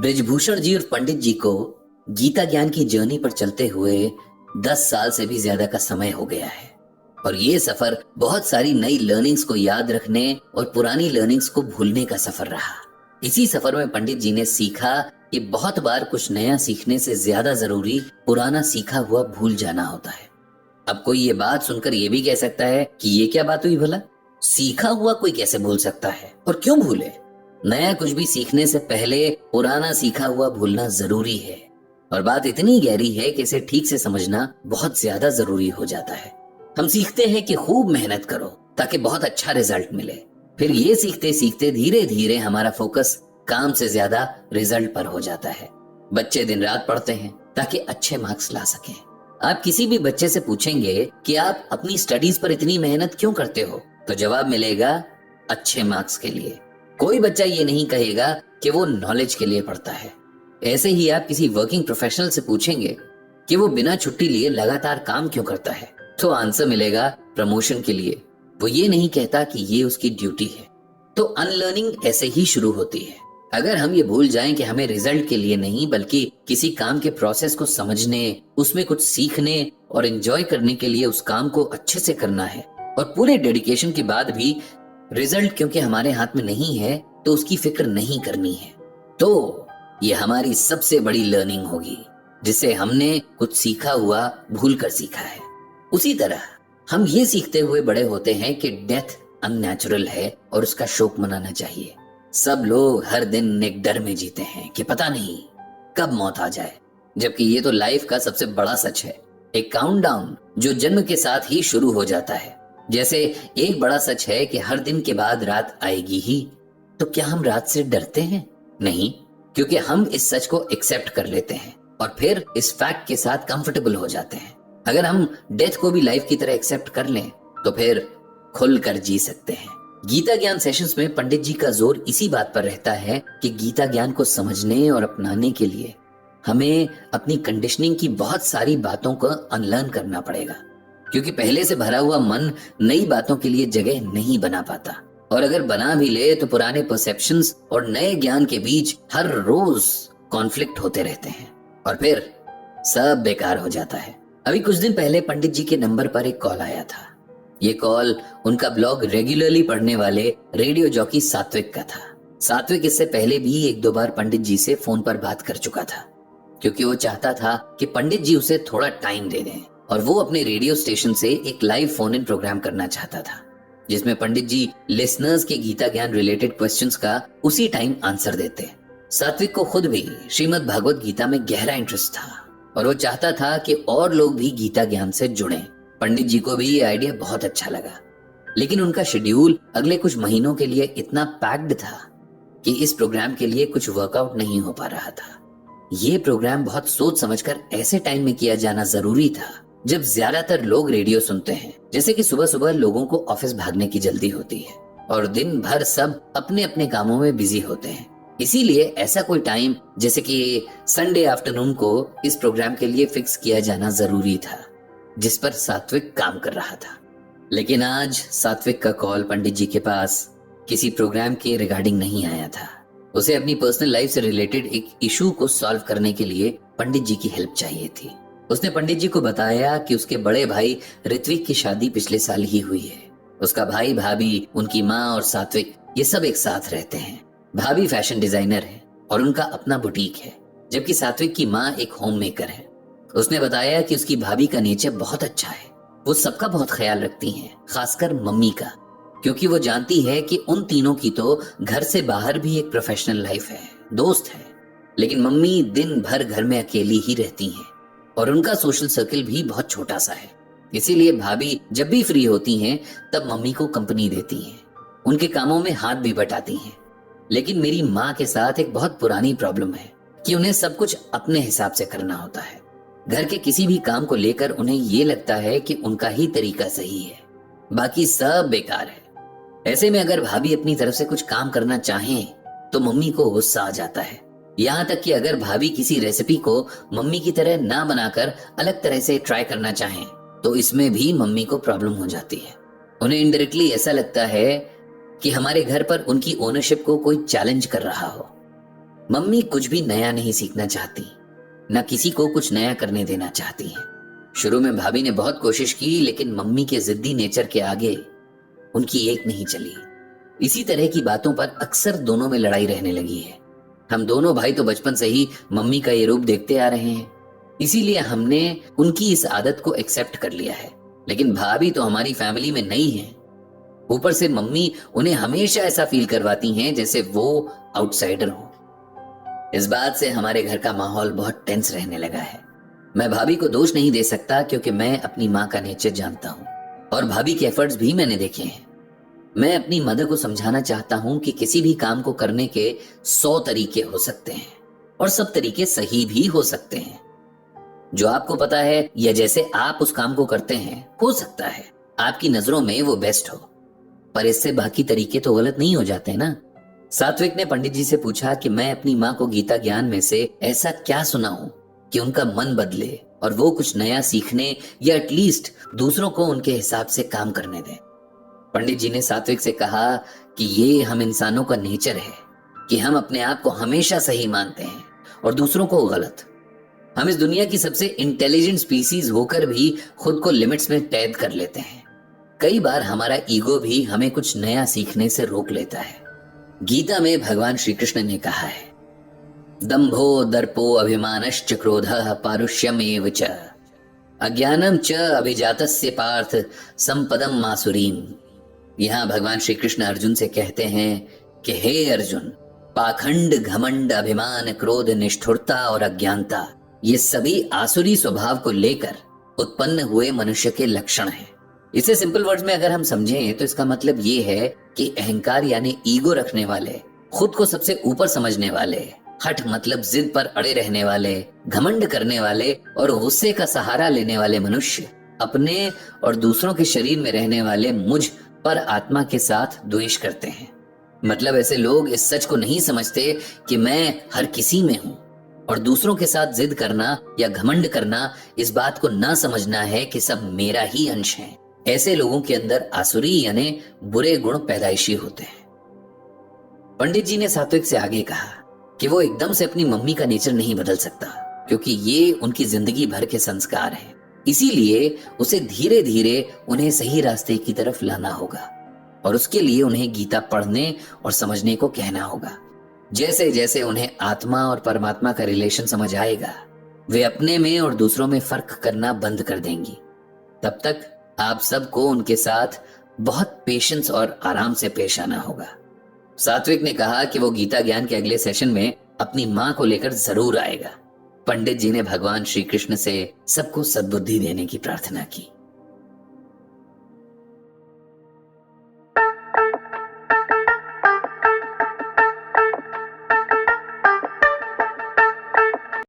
ब्रिजभूषण जी और पंडित जी को गीता ज्ञान की जर्नी पर चलते हुए 10 साल से भी ज्यादा का समय हो गया है। और ये सफर बहुत सारी नई लर्निंग्स को याद रखने और पुरानी लर्निंग्स को भूलने का सफर रहा। इसी सफर में पंडित जी ने सीखा कि बहुत बार कुछ नया सीखने से ज्यादा जरूरी पुराना सीखा हुआ भूल जाना होता है। अब कोई ये बात सुनकर ये भी कह सकता है कि ये क्या बात हुई भला, सीखा हुआ कोई कैसे भूल सकता है और क्यों भूले। नया कुछ भी सीखने से पहले पुराना सीखा हुआ भूलना जरूरी है। और बात इतनी गहरी है कि इसे ठीक से समझना बहुत ज्यादा जरूरी हो जाता है। हम सीखते हैं कि खूब मेहनत करो ताकि बहुत अच्छा रिजल्ट मिले। फिर ये सीखते सीखते धीरे धीरे हमारा फोकस काम से ज्यादा रिजल्ट पर हो जाता है। बच्चे दिन रात पढ़ते हैं ताकि अच्छे मार्क्स ला सकें। आप किसी भी बच्चे से पूछेंगे कि आप अपनी स्टडीज पर इतनी मेहनत क्यों करते हो, तो जवाब मिलेगा अच्छे मार्क्स के लिए। कोई बच्चा ये नहीं कहेगा कि वो नॉलेज के लिए पढ़ता है। ऐसे ही आप किसी वर्किंग प्रोफेशनल से पूछेंगे कि वो बिना छुट्टी लिए लगातार काम क्यों करता है, तो आंसर मिलेगा प्रमोशन के लिए। वो ये नहीं कहता कि ये उसकी ड्यूटी है। तो अनलर्निंग ऐसे ही शुरू होती है। अगर हम ये भूल जाएं कि हमें रिजल्ट के लिए नहीं बल्कि किसी काम के प्रोसेस को समझने, उसमें कुछ सीखने और एंजॉय करने के लिए उस काम को अच्छे से करना है, और पूरे डेडिकेशन के बाद भी रिजल्ट क्योंकि हमारे हाथ में नहीं है तो उसकी फिक्र नहीं करनी है, तो ये हमारी सबसे बड़ी लर्निंग होगी जिसे हमने कुछ सीखा हुआ भूल कर सीखा है। उसी तरह हम ये सीखते हुए बड़े होते हैं कि डेथ अननेचुरल है और उसका शोक मनाना चाहिए। सब लोग हर दिन एक डर में जीते हैं कि पता नहीं कब मौत आ जाए, जबकि ये तो लाइफ का सबसे बड़ा सच है। एक काउंटडाउन जो जन्म के साथ ही शुरू हो जाता है। जैसे एक बड़ा सच है कि हर दिन के बाद रात आएगी ही, तो क्या हम रात से डरते हैं? नहीं, क्योंकि हम इस सच को एक्सेप्ट कर लेते हैं और फिर इस फैक्ट के साथ कंफर्टेबल हो जाते हैं। अगर हम डेथ को भी लाइफ की तरह एक्सेप्ट कर लें तो फिर खुलकर जी सकते हैं। गीता ज्ञान सेशंस में पंडित जी का जोर इसी बात पर रहता है कि गीता ज्ञान को समझने और अपनाने के लिए हमें अपनी कंडीशनिंग की बहुत सारी बातों को अनलर्न करना पड़ेगा, क्योंकि पहले से भरा हुआ मन नई बातों के लिए जगह नहीं बना पाता। और अगर बना भी ले तो पुराने परसेप्शंस और नए ज्ञान के बीच हर रोज कॉन्फ्लिक्ट होते रहते हैं और फिर सब बेकार हो जाता है। अभी कुछ दिन पहले पंडित जी के नंबर पर एक कॉल आया था। ये कॉल उनका ब्लॉग रेगुलरली पढ़ने वाले रेडियो जॉकी सात्विक का था। सात्विक इससे पहले भी एक दो बार पंडित जी से फोन पर बात कर चुका था, क्योंकि वो चाहता था कि पंडित जी उसे थोड़ा टाइम दे दें और वो अपने रेडियो स्टेशन से एक लाइव फोन इन प्रोग्राम करना चाहता था, जिसमें पंडित जी लिसनर्स के गीता ज्ञान रिलेटेड क्वेश्चंस का उसी टाइम आंसर देते। सात्विक को खुद भी श्रीमद् भागवत गीता में गहरा इंटरेस्ट था और वो चाहता था कि और लोग भी गीता ज्ञान से जुड़ें। पंडित जी को भी ये आइडिया बहुत अच्छा लगा, लेकिन उनका शेड्यूल अगले कुछ महीनों के लिए इतना पैक्ड था कि इस प्रोग्राम के लिए कुछ वर्कआउट नहीं हो पा रहा था। ये प्रोग्राम बहुत सोच समझकर ऐसे टाइम में किया जाना जरूरी था जब ज्यादातर लोग रेडियो सुनते हैं, जैसे कि सुबह सुबह लोगों को ऑफिस भागने की जल्दी होती है और दिन भर सब अपने अपने कामों में बिजी होते हैं। इसीलिए ऐसा कोई टाइम जैसे कि संडे आफ्टरनून को इस प्रोग्राम के लिए फिक्स किया जाना जरूरी था, जिस पर सात्विक काम कर रहा था। लेकिन आज सात्विक का कॉल पंडित जी के पास किसी प्रोग्राम के रिगार्डिंग नहीं आया था। उसे अपनी पर्सनल लाइफ से रिलेटेड एक इशू को सॉल्व करने के लिए पंडित जी की हेल्प चाहिए थी। उसने पंडित जी को बताया कि उसके बड़े भाई ऋत्विक की शादी पिछले साल ही हुई है। उसका भाई, भाभी, उनकी माँ और सात्विक ये सब एक साथ रहते हैं। भाभी फैशन डिजाइनर है और उनका अपना बुटीक है, जबकि सात्विक की माँ एक होम मेकर है। उसने बताया कि उसकी भाभी का नेचर बहुत अच्छा है। वो सबका बहुत ख्याल रखती हैं, खासकर मम्मी का, क्योंकि वो जानती है कि उन तीनों की तो घर से बाहर भी एक प्रोफेशनल लाइफ है, दोस्त है, लेकिन मम्मी दिन भर घर में अकेली ही रहती हैं और उनका सोशल सर्कल भी बहुत छोटा सा है। इसीलिए भाभी जब भी फ्री होती हैं तब मम्मी को कंपनी देती हैं, उनके कामों में हाथ भी बटाती हैं। लेकिन मेरी माँ के साथ एक बहुत पुरानी प्रॉब्लम है कि उन्हें सब कुछ अपने हिसाब से करना होता है। घर के किसी भी काम को लेकर उन्हें ये लगता है कि उनका ही तरीका सही है, बाकी सब बेकार है। ऐसे में अगर भाभी अपनी तरफ से कुछ काम करना चाहें तो मम्मी को गुस्सा आ जाता है। यहाँ तक कि अगर भाभी किसी रेसिपी को मम्मी की तरह ना बनाकर अलग तरह से ट्राई करना चाहें तो इसमें भी मम्मी को प्रॉब्लम हो जाती है। उन्हें इनडायरेक्टली ऐसा लगता है कि हमारे घर पर उनकी ओनरशिप को कोई चैलेंज कर रहा हो। मम्मी कुछ भी नया नहीं सीखना चाहती, न किसी को कुछ नया करने देना चाहती हैं। शुरू में भाभी ने बहुत कोशिश की, लेकिन मम्मी के जिद्दी नेचर के आगे उनकी एक नहीं चली। इसी तरह की बातों पर अक्सर दोनों में लड़ाई रहने लगी है। हम दोनों भाई तो बचपन से ही मम्मी का ये रूप देखते आ रहे हैं, इसीलिए हमने उनकी इस आदत को एक्सेप्ट कर लिया है। लेकिन भाभी तो हमारी फैमिली में नई है। ऊपर से मम्मी उन्हें हमेशा ऐसा फील करवाती हैं जैसे वो आउटसाइडर हो। इस बात से हमारे घर का माहौल बहुत टेंस रहने लगा है। मैं भाभी को दोष नहीं दे सकता, क्योंकि मैं अपनी माँ का नेचर जानता हूँ और भाभी के एफर्ट्स भी मैंने देखे हैं। मैं अपनी मदर को समझाना चाहता हूँ कि किसी भी काम को करने के 100 तरीके हो सकते हैं और सब तरीके सही भी हो सकते हैं। जो आपको पता है या जैसे आप उस काम को करते हैं, हो सकता है आपकी नजरों में वो बेस्ट हो, पर इससे बाकी तरीके तो गलत नहीं हो जाते ना। सात्विक ने पंडित जी से पूछा कि मैं अपनी माँ को गीता ज्ञान में से ऐसा क्या सुनाऊं कि उनका मन बदले और वो कुछ नया सीखने या एटलीस्ट दूसरों को उनके हिसाब से काम करने दें। पंडित जी ने सात्विक से कहा कि ये हम इंसानों का नेचर है कि हम अपने आप को हमेशा सही मानते हैं और दूसरों को गलत। हम इस दुनिया की सबसे इंटेलिजेंट स्पीसीज होकर भी खुद को लिमिट्स में कैद कर लेते हैं। कई बार हमारा ईगो भी हमें कुछ नया सीखने से रोक लेता है। गीता में भगवान श्री कृष्ण ने कहा है, दंभो दर्पो अभिमानश्च क्रोधः पारुष्यमेव च अज्ञानम च अभिजातस्य पार्थ संपदम मासुरीम। यहाँ भगवान श्री कृष्ण अर्जुन से कहते हैं कि हे अर्जुन, पाखंड, घमंड, अभिमान, क्रोध, निष्ठुरता और अज्ञानता, ये सभी आसुरी स्वभाव को लेकर उत्पन्न हुए मनुष्य के लक्षण हैं। इसे सिंपल वर्ड्स में अगर हम समझें तो इसका मतलब ये है कि अहंकार यानी ईगो रखने वाले, खुद को सबसे ऊपर समझने वाले, हठ मतलब जिद पर अड़े रहने वाले, घमंड करने वाले और गुस्से का सहारा लेने वाले मनुष्य अपने और दूसरों के शरीर में रहने वाले मुझ पर आत्मा के साथ द्वेष करते हैं। मतलब ऐसे लोग इस सच को नहीं समझते कि मैं हर किसी में हूँ, और दूसरों के साथ जिद करना या घमंड करना इस बात को ना समझना है कि सब मेरा ही अंश है। ऐसे लोगों के अंदर आसुरी यानी बुरे गुण पैदाइशी होते हैं। पंडित जी ने सात्विक से आगे कहा कि वो एकदम से अपनी मम्मी का नेचर नहीं बदल सकता, क्योंकि ये उनकी जिंदगी भर के संस्कार हैं। इसीलिए उसे धीरे धीरे उन्हें सही रास्ते की तरफ लाना होगा और उसके लिए उन्हें गीता पढ़ने और समझने को कहना होगा। जैसे जैसे उन्हें आत्मा और परमात्मा का रिलेशन समझ आएगा, वे अपने में और दूसरों में फर्क करना बंद कर देंगी। तब तक आप सबको उनके साथ बहुत पेशेंस और आराम से पेश आना होगा। सात्विक ने कहा कि वो गीता ज्ञान के अगले सेशन में अपनी माँ को लेकर जरूर आएगा। पंडित जी ने भगवान श्री कृष्ण से सबको सद्बुद्धि देने की प्रार्थना की।